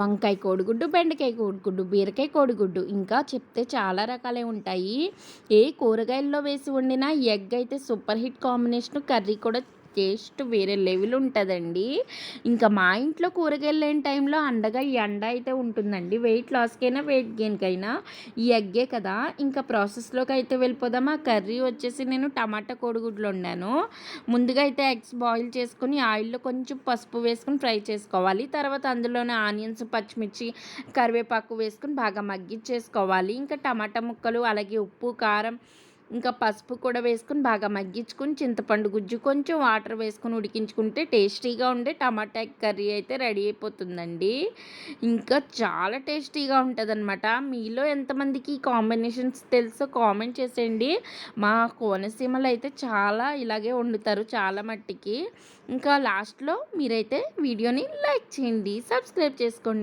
వంకాయ కోడిగుడ్డు, బెండకాయ కోడిగుడ్డు, బీరకాయ కోడిగుడ్డు ఇంకా చెప్తే చాలా రకాలే ఉంటాయి. ఏ కూరగాయల్లో వేసి వండినా ఎగ్ అయితే సూపర్ హిట్ కాంబినేషను. కర్రీ కూడా టేస్ట్ వేరే లెవెల్ ఉంటుందండి. ఇంకా మా ఇంట్లో కూరగాయలు లేని టైంలో అండగా ఈ అండ అయితే ఉంటుందండి. వెయిట్ లాస్కైనా వెయిట్ గెయిన్కైనా ఈ ఎగ్గే కదా. ఇంకా ప్రాసెస్లోకి అయితే వెళ్ళిపోదాం. ఆ కర్రీ వచ్చేసి నేను టమాటా కోడిగుడ్లు వండాను. ముందుగా అయితే ఎగ్స్ బాయిల్ చేసుకొని ఆయిల్లో కొంచెం పసుపు వేసుకొని ఫ్రై చేసుకోవాలి. తర్వాత అందులోనే ఆనియన్స్, పచ్చిమిర్చి, కరివేపాకు వేసుకొని బాగా మగ్గిచ్చేసుకోవాలి. ఇంకా టమాటా ముక్కలు అలాగే ఉప్పు, కారం ఇంకా పసుపు కూడా వేసుకొని బాగా మగ్గించుకొని చింతపండు గుజ్జు కొంచెం వాటర్ వేసుకొని ఉడికించుకుంటే టేస్టీగా ఉండే టమాటా ఎగ్ కర్రీ అయితే రెడీ అయిపోతుందండి. ఇంకా చాలా టేస్టీగా ఉంటుందన్నమాట. మీలో ఎంతమందికి ఈ కాంబినేషన్స్ తెలుసో కామెంట్ చేసేయండి. మా కోనసీమలో అయితే చాలా ఇలాగే వండుతారు చాలా మట్టికి. ఇంకా లాస్ట్లో మీరైతే వీడియోని లైక్ చేయండి, సబ్స్క్రైబ్ చేసుకోండి.